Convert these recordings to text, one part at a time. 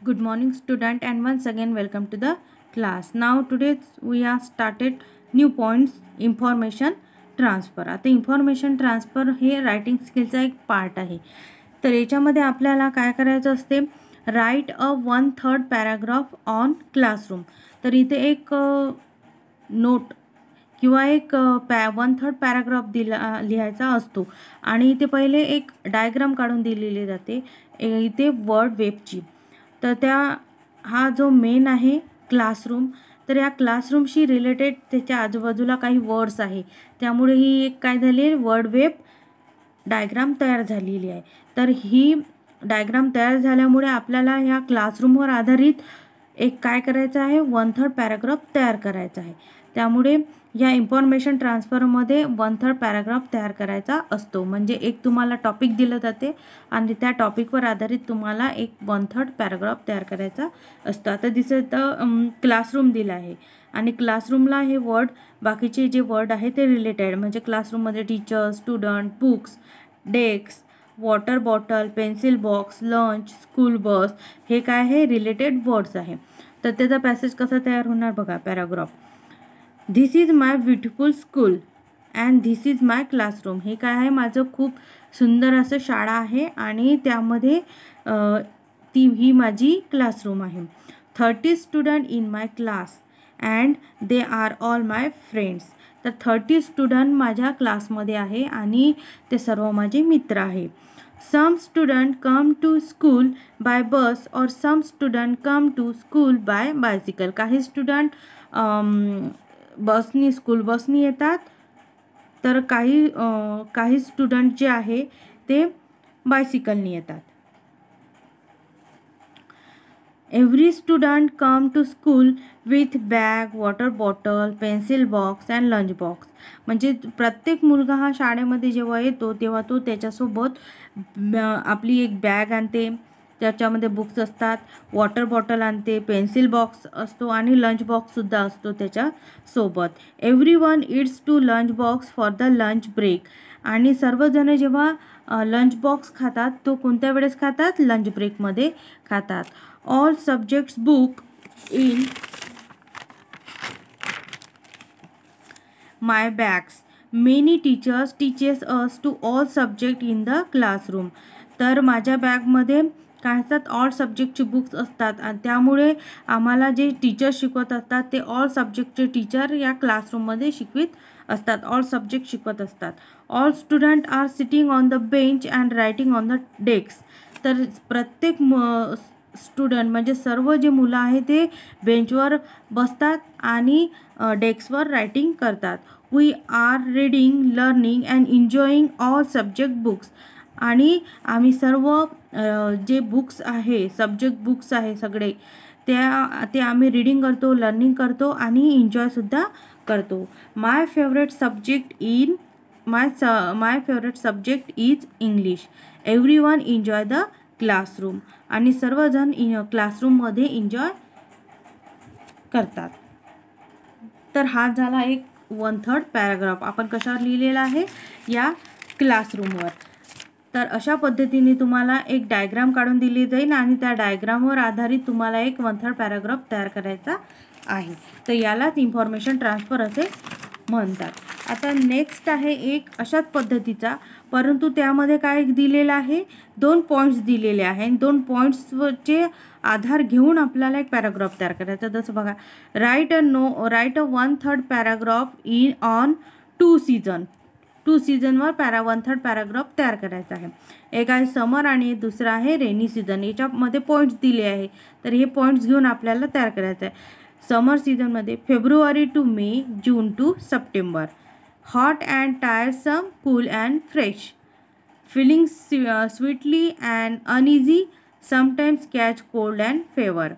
Good morning student, and once again welcome to the class. Now today we have started new points information transfer. आता information transfer हे writing स्किलचा एक part आहे. तर याच्यामध्ये आपल्याला काय करायचं असते, right a 1/3 paragraph on classroom. तर इथे एक नोट किंवा एक 1/3 पॅराग्राफ लिहायचा असतो आणि इथे पहिले एक डायग्राम काढून दिलेली जाते इथे वर्ड वेबची. तर हा जो मेन आहे क्लासरूम, तर या क्लासरूमशी रिलेटेड त्याच्या आजूबाजूला काही वर्ड्स आहे, त्यामुळे ही एक काय झाली वर्ड वेब डायग्राम तयार झालेली आहे. तर ही डायग्राम तयार झाल्यामुळे आपल्याला ह्या क्लासरूमवर आधारित एक काय करायचं आहे, 1/3 पॅराग्राफ तयार करायचा आहे. त्यामुळे या इन्फॉर्मेशन ट्रान्सफरमध्ये 1/3 पॅराग्राफ तयार करायचा असतो. म्हणजे एक तुम्हाला टॉपिक दिलं जाते आणि त्या टॉपिकवर आधारित तुम्हाला एक 1/3 पॅराग्राफ तयार करायचा असतो. आता दिसतं क्लासरूम दिला आहे आणि क्लासरूमला हे वर्ड, बाकीचे जे वर्ड आहे ते रिलेटेड, म्हणजे क्लासरूममध्ये teacher, student, books, desk, water bottle, pencil box, lunch, school bus, हे काय आहे रिलेटेड वर्ड्स आहे. तर त्याचा पॅसेज कसा तयार होणार बघा. Paragraph, this is my beautiful school and this is my classroom. हे काय आहे, माझं खूप सुंदर असं शाळा आहे आणि त्यामध्ये ही माझी क्लासरूम आहे. 30 student in my class and they are all my friends. तर 30 स्टुडंट माझ्या क्लासमध्ये आहे आणि ते सर्व माझे मित्र आहे. Some student come to school by bus और some student come to school by bicycle. काही स्टुडंट स्कूल बसनी येतात, तर काही स्टुडंट जे आहे ते बायसिकलनी येतात. Every student come to school with bag, water bottle, pencil box and lunch box. म्हणजे प्रत्येक मुलगा हा शाळेमध्ये जेव्हा येतो तेव्हा तो त्याच्यासोबत आपली एक बॅग आणते, त्याच्यामध्ये बुक्स असतात, वॉटर बॉटल आणते, पेन्सिल बॉक्स असतो आणि लंच बॉक्ससुद्धा असतो त्याच्यासोबत. Everyone its to lunch box for the lunch break. आणि सर्वजण जेव्हा लंच बॉक्स खातात तो कोणत्या वेळेस खातात, लंच ब्रेकमध्ये खातात. All subjects book in my bags. Many teachers teaches us to all subject in the classroom. तर माझ्या बॅगमध्ये काय असतात, ऑल सब्जेक्टचे बुक्स असतात आणि त्यामुळे आम्हाला जे टीचर शिकवत असतात ते ऑल सब्जेक्टचे टीचर या क्लासरूममध्ये शिकवित असतात, ऑल सब्जेक्ट शिकवत असतात. All student are sitting on the bench and writing on the desk. तर प्रत्येक स्टुडंट म्हणजे सर्व जे मुलं आहे ते बेंचवर बसतात आणि डेस्कवर रायटिंग करतात. We are reading, learning and enjoying all subject books. आणि आम्ही सर्व जे बुक्स आहे, सब्जेक्ट बुक्स आहे सगळे, ते आम्ही रीडिंग करतो, लर्निंग करतो आणि एन्जॉयसुद्धा करतो. My favourite subject is English. Everyone enjoy the classroom. आणि सर्वजण क्लासरूममध्ये एन्जॉय करतात. तर हा झाला एक 1/3 पॅराग्राफ आपण कशावर लिहिलेला आहे, या क्लासरूमवर. तर अशा पद्धतीने तुम्हाला एक डायग्राम काढून दिली जाईल आणि त्या डायग्रामवर आधारित तुम्हाला एक 1/3 पॅराग्राफ तयार करायचा आहे. तर यालाच इन्फॉर्मेशन ट्रान्सफर असे म्हणतात. आता नेक्स्ट आहे एक अशाच पद्धतीचा, परंतु त्यामध्ये काय दिलेलं आहे, 2 पॉईंट्स दिलेले आहे. 2 पॉईंट्सचे आधार घेऊन आपल्याला एक पॅराग्राफ तयार करायचा. जसं बघा, right a 1/3 paragraph on 2 season. 2 सीझनवर 1/3 paragraph तयार करायचा आहे. एक आहे समर आणि दुसरा आहे रेनी सीझन. याच्यामध्ये पॉईंट्स दिले आहे, तर हे पॉईंट्स घेऊन आपल्याला तयार करायचं आहे. समर सीझनमध्ये February to May, June to September. Hot and tiresome, cool and fresh. feeling sweetly and uneasy, sometimes catch cold and fever.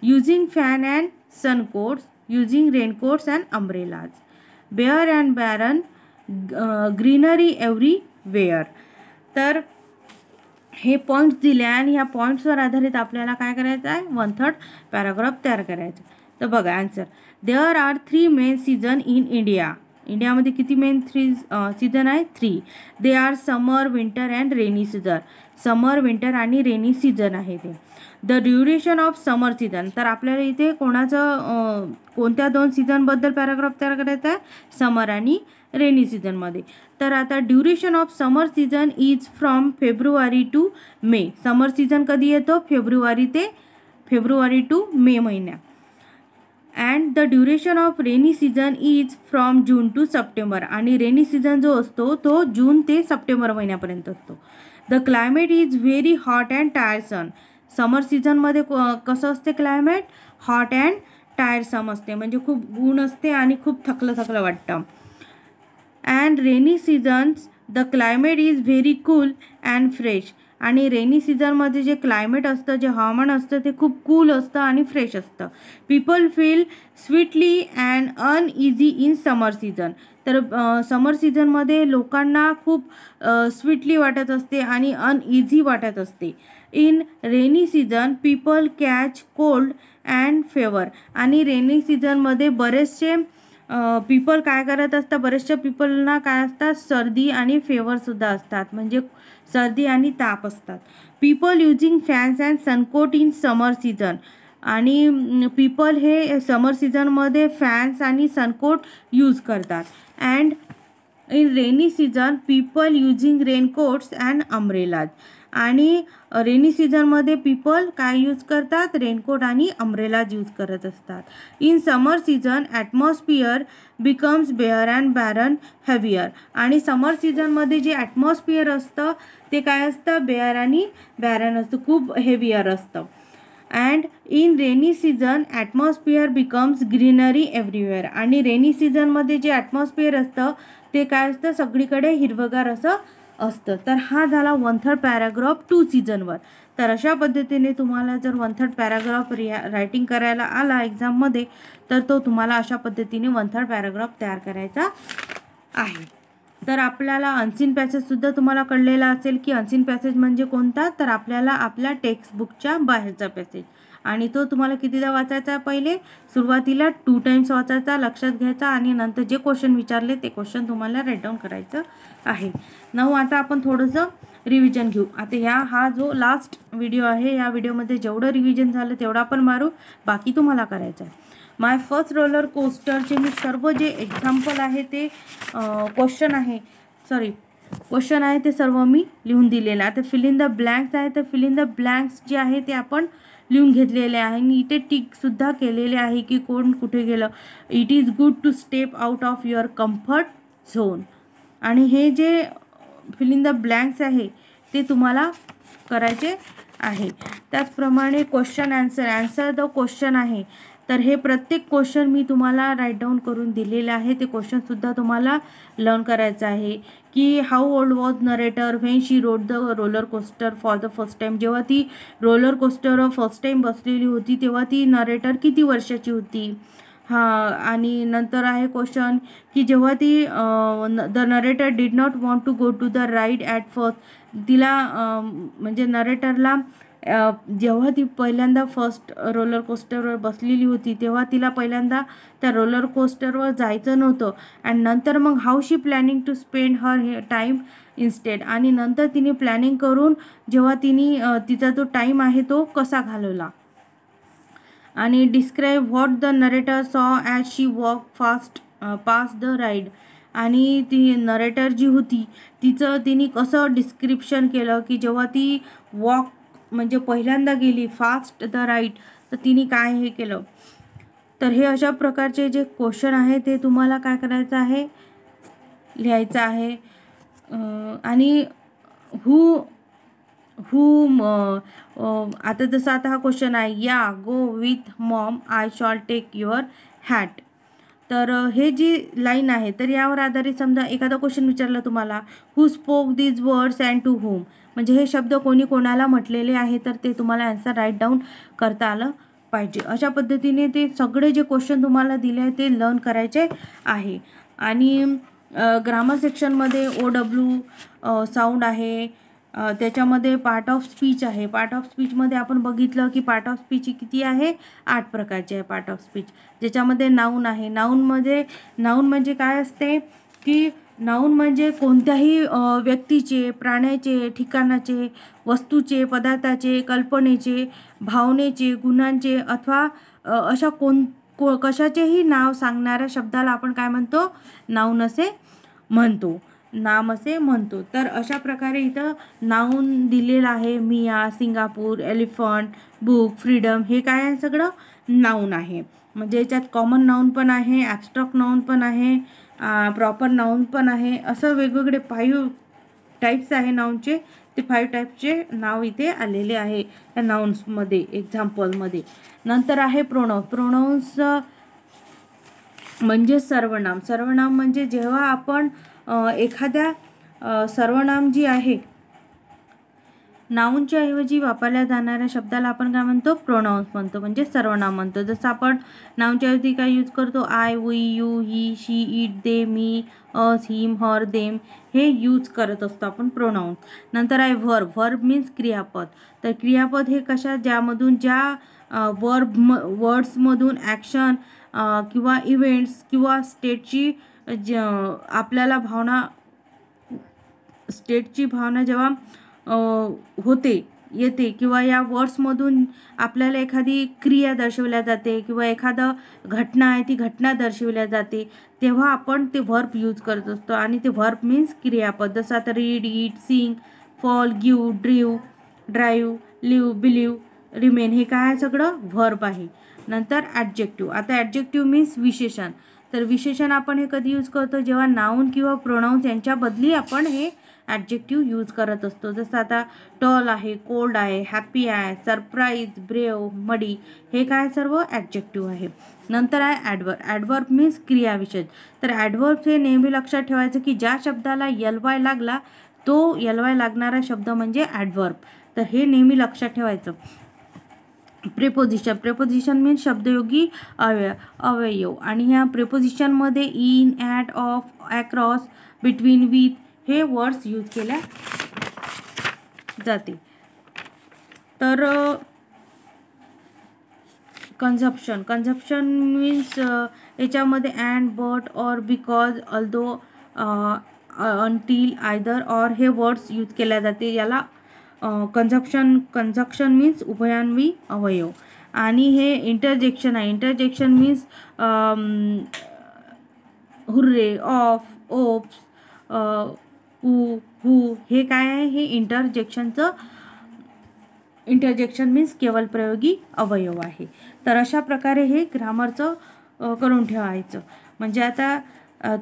Using fan and sun coats, using raincoats and umbrellas. Bare and barren, greenery everywhere. तर हे points दिले आणि ह्या पॉईंट्सवर आधारित आपल्याला काय करायचं आहे, 1/3 पॅराग्राफ तयार करायचं. तर बघा answer, there are 3 main season in India. इंडियामध्ये किती मेन सीझन आहे? 3. They are summer, winter and rainy season. Summer, winter आणि रेनी सीझन आहे ते. The duration of summer season, तर आपल्याला इथे कोणत्या 2 सीझनबद्दल पॅराग्राफ तयार करायचा आहे? समर आणि रेनी सीझनमध्ये. तर आता duration of summer season is from February to May. Summer season कधी येतो? फेब्रुवारी टू मे महिन्या. And the duration of rainy season is from June to September. आणि रेनी सीझन जो असतो तो जून ते सप्टेंबर महिन्यापर्यंत असतो. The climate is very hot and tiresome. Summer सीझनमध्ये कसं असते क्लायमेट? हॉट अँड टायरसम असते, म्हणजे खूप ऊन असते आणि खूप थकलं वाटतं. And rainy seasons the climate is very cool and fresh. आणि रेनी सीझनमध्ये जे क्लायमेट असतं, जे हवामान असतं ते खूप कूल असतं आणि फ्रेश असतं. People feel sweetly and uneasy in summer season. तर समर सीझनमध्ये लोकांना खूप स्वीटली वाटत असते आणि अनइझी वाटत असते. In rainy season people catch cold and favour. आणि रेनी सीझनमध्ये बरेचसे पीपल काय करत असतात? बरेचशा पीपलना काय असतात? सर्दी आणि फेवरसुद्धा असतात, म्हणजे सर्दी आणि ताप असतात. People using fans and suncoat in summer season. आणि पीपल हे समर सीझनमध्ये फॅन्स आणि सनकोट यूज करतात. And in rainy season people using raincoats and umbrellas. आणि रेनी सीझनमध्ये पीपल काय यूज करतात? रेनकोट आणि अम्ब्रेलाज यूज करत असतात. In summer season atmosphere becomes bare and barren heavier. आणि समर सीझनमध्ये जे ॲटमॉस्फिअर असतं ते काय असतं? बेअर आणि बॅरन असतं, खूप हेवियर असतं. And in rainy season atmosphere becomes greenery everywhere. आणि रेनी सीझनमध्ये जे ॲटमॉस्फिअर असतं ते काय असतं? सगळीकडे हिरवगार असं असतं. तर हा झाला 1/3 पॅराग्राफ 2 सीझनवर. तर अशा पद्धतीने तुम्हाला जर 1/3 पॅराग्राफ रायटिंग करायला आला एक्झाममध्ये तर तो तुम्हाला अशा पद्धतीने 1/3 पॅराग्राफ तयार करायचा आहे. तर आपल्याला अनसीन पॅसेजसुद्धा तुम्हाला कळलेला असेल की अनसीन पॅसेज म्हणजे कोणता? तर आपल्याला आपल्या टेक्स्टबुकच्या बाहेरचा पॅसेज, आणि तो तुम्हाला कितीदा वाचायचा? पहिले सुरुवातीला 2 टाइम्स वाचायचा, लक्षात घ्यायचा, आणि नंतर जे क्वेश्चन विचारले ते क्वेश्चन तुम्हाला राईट डाऊन करायचं आहे. आता आपण थोडंसं रिव्हिजन घेऊ. आता हा जो लास्ट व्हिडिओ आहे, या व्हिडिओमध्ये जेवढं रिव्हिजन झालं तेवढं आपण मारू, बाकी तुम्हाला करायचं आहे. माय फर्स्ट रोलर कोस्टरचे मी सर्व जे एक्झाम्पल आहे ते क्वेश्चन आहे ते सर्व मी लिहून दिलेलं आहे. आता फिल इन द ब्लँक्स आहे, तर फिल इन द ब्लँक्स जे आहे ते आपण लिहून घेतलेले आहे आणि इथे टिकसुद्धा केलेले आहे की कोण कुठे गेलं. It is good to step out of your comfort zone. आणि हे जे फिल इन द ब्लँक्स आहे ते तुम्हाला करायचे आहे. त्याचप्रमाणे क्वेश्चन ॲन्सर द क्वेश्चन आहे, तर हे प्रत्येक क्वेश्चन मी तुम्हाला राईट डाऊन करून दिलेले आहे. ते क्वेश्चनसुद्धा तुम्हाला लर्न करायचं आहे की how old was narrator when she road the roller coaster for the first time. जेव्हा ती रोलर कोस्टरवर फर्स्ट टाईम बसलेली होती तेव्हा ती नरेटर किती वर्षाची होती. आणि नंतर आहे क्वेश्चन की जेव्हा ती the narrator did not want to go to the ride at first. तिला म्हणजे नरेटरला जेव्हा ती पहिल्यांदा फर्स्ट रोलर कोस्टरवर बसलेली होती तेव्हा तिला पहिल्यांदा त्या रोलर कोस्टरवर जायचं नव्हतं. अँड नंतर मग how she planning to spend her time instead. आणि नंतर तिने प्लॅनिंग करून जेव्हा तिचा जो टाईम आहे तो कसा घालवला. आणि डिस्क्राईब व्हॉट द नरेटर सॉ as she walk pass the ride. आणि ती नरेटर जी होती तिने कसं डिस्क्रिप्शन केलं की जेव्हा ती वॉक म्हणजे पहिल्यांदा गेली फास्ट द राईड तर तिने काय हे केलं. तर हे अशा प्रकारचे जे क्वेश्चन आहे ते तुम्हाला काय करायचं आहे? लिहायचं आहे. आणि आता जसं आता हा क्वेश्चन आहे, या go with mom I shall take your hat. तर हे जी लाईन आहे तर यावर आधारित समजा एखादा क्वेश्चन विचारला तुम्हाला, who spoke these words and to home. म्हणजे हे शब्द कोणी कोणाला म्हटलेले आहे तर ते तुम्हाला आन्सर राईट डाऊन करता आलं पाहिजे. अशा पद्धतीने ते सगळे जे क्वेश्चन तुम्हाला दिले आहे ते लर्न करायचे आहे. आणि ग्रामर सेक्शनमध्ये OW साऊंड आहे, त्याच्यामध्ये पार्ट ऑफ स्पीच आहे. पार्ट ऑफ स्पीचमध्ये आपण बघितलं की पार्ट ऑफ स्पीच किती आहे, 8 प्रकारचे आहे पार्ट ऑफ स्पीच. ज्याच्यामध्ये नाऊन आहे. नाऊन म्हणजे काय असते की नाऊन म्हणजे कोणत्याही व्यक्तीचे, प्राण्याचे, ठिकाणाचे, वस्तूचे, पदार्थाचे, कल्पनेचे, भावनेचे, गुणांचे अथवा अशा कशाचेही नाव सांगणाऱ्या शब्दाला आपण काय म्हणतो, नाऊन असे म्हणतो, नाम असे म्हणतो. तर अशा प्रकारे इथं नाऊन दिलेलं आहे. मिया, सिंगापूर, एलिफंट, बुक, फ्रीडम हे काय आहे, सगळं नाऊन आहे. म्हणजे याच्यात कॉमन नाऊन पण आहे, ॲब्स्ट्रॅक्ट नाऊन पण आहे, प्रॉपर नाऊन पण आहे. असं वेगवेगळे 5 टाईप्स आहे नाऊनचे. ते 5 टाईपचे नाव इथे आलेले आहे या नाऊन्समध्ये, एक्झाम्पलमध्ये. नंतर आहे प्रोनाउन्स. प्रोनाउन्स म्हणजे सर्वनाम. सर्वनाम म्हणजे जेव्हा आपण एखाद्या सर्वनाम जी आहे, नाऊनच्या ऐवजी वापरल्या जाणाऱ्या शब्दाला आपण काय म्हणतो, प्रोनाउन्स म्हणतो, म्हणजे सर्वनाम म्हणतो. जसं आपण नाऊनच्या ऐवजी काय यूज करतो, I, we, you, he, she, it, they, me, us, him, her, them हे यूज करत असतो आपण प्रोनाउन्स. नंतर आहे व्हर्ब. व्हर्ब मीन्स क्रियापद. तर क्रियापद हे ज्यामधून वर्ड्समधून ॲक्शन किंवा इव्हेंट्स किंवा स्टेटची आपल्याला स्टेटची भावना जेव्हा येते किंवा या वर्ड्समधून आपल्याला एखादी क्रिया दर्शवल्या जाते किंवा एखादं घटना आहे ती घटना दर्शवल्या जाते, तेव्हा आपण ते व्हर्ब यूज करत असतो. आणि ते व्हर्ब मीन्स क्रियापद. जसं आता read, eat, sing, fall, give, drive, live, believe, remain हे काय सगळं व्हर्ब आहे. नंतर ॲडजेक्टिव्ह. आता ॲडजेक्टिव्ह मीन्स विशेषण. तर विशेषण आपण हे कधी यूज करतो, जेव्हा नाऊन किंवा प्रोनाउन्स यांच्या बदली आपण हे ॲडजेक्टिव्ह यूज करत असतो. जसं आता टॉल आहे, कोल्ड आहे, हॅपी आहे, सरप्राईज, ब्रेव, मडी हे काय सर्व ॲडजेक्टिव्ह आहे. नंतर आहे ॲडवर्ब. Adverb means क्रियाविशेष. तर ॲडवर्ब हे नेहमी लक्षात ठेवायचं की ज्या शब्दाला LY लागला तो LY लागणारा शब्द म्हणजे ॲडवर्ब. तर हे नेहमी लक्षात ठेवायचं. प्रेपोजिशन. प्रेपोजिशन मीन्स शब्दयोगी अवयव. आणि ह्या प्रेपोजिशनमध्ये in, at, of, across, between, with हे वर्ड्स यूज केल्या जाते. तर कंझप्शन. कंझप्शन मीन्स याच्यामध्ये and, but, or, because, although, until, either, or हे वर्ड्स यूज केल्या जाते. याला कंजक्शन मीन्स उभयान्वी अवयव. आणि हे इंटरजेक्शन आहे. Interjection means hurray, oof, oops, whoo हे काय आहे, हे इंटरजेक्शन मीन्स केवळ प्रयोगी अवयव आहे. तर अशा प्रकारे हे ग्रामरचं करून ठेवायचं. म्हणजे आता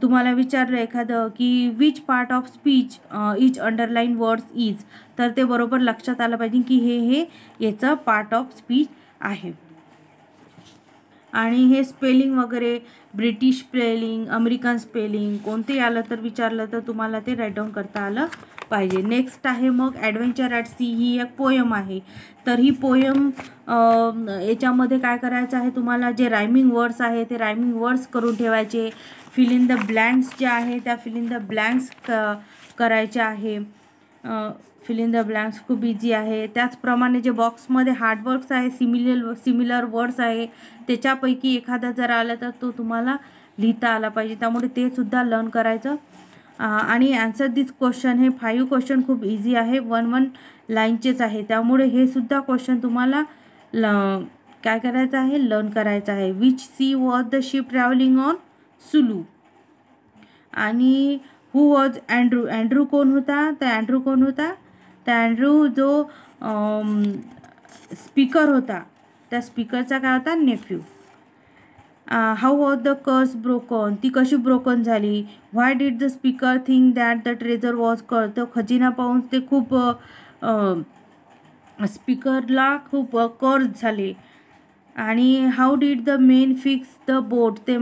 तुम्हाला विचारलं एखादं की which part of speech is underline words is, तर ते बरोबर लक्षात आलं पाहिजे की हे याचं पार्ट ऑफ स्पीच आहे. आणि हे स्पेलिंग वगैरे, ब्रिटिश स्पेलिंग, अमेरिकन स्पेलिंग कोणते आलं तर विचारलं तर तुम्हाला ते राईट डाऊन करता आलं पाहिजे. नेक्स्ट आहे मग ॲडव्हेंचर ॲट सी. ही एक पोयम आहे. तर ही पोयम याच्यामध्ये काय करायचं आहे, तुम्हाला जे रायमिंग वर्ड्स आहे ते रायमिंग वर्ड्स करून ठेवायचे. फिल इन द ब्लँक्स ज्या आहे त्या फिल इन द ब्लँक्स करायच्या आहे. फिल इन द ब्लँक्स खूप इझी आहे. त्याचप्रमाणे जे बॉक्समध्ये हार्डवर्क्स आहे, सिमिलर वर्ड्स आहे, त्याच्यापैकी एखादा जर आला तर तो तुम्हाला लिहिता आला पाहिजे. त्यामुळे ते सुद्धा लर्न करायचं. आणि आन्सर दिस क्वेश्चन हे 5 क्वेश्चन खूप इझी आहे, 1 लाईनचेच आहे. त्यामुळे हे सुद्धा क्वेश्चन तुम्हाला काय करायचं आहे, लर्न करायचं आहे. Which sea was the ship travelling on? Sulu. आणि हू वॉज अँड्रू? अँड्रू कोण होता? तर अँड्रू जो स्पीकर होता त्या स्पीकरचा काय होता, nephew. How was the curse broken? ती कशी ब्रोकन झाली? Why did the speaker think that the treasure was curse? तो खजिना पाहून ते खूप स्पीकरला खूप कर्स झाले. आणि how did the men fix the boat? ते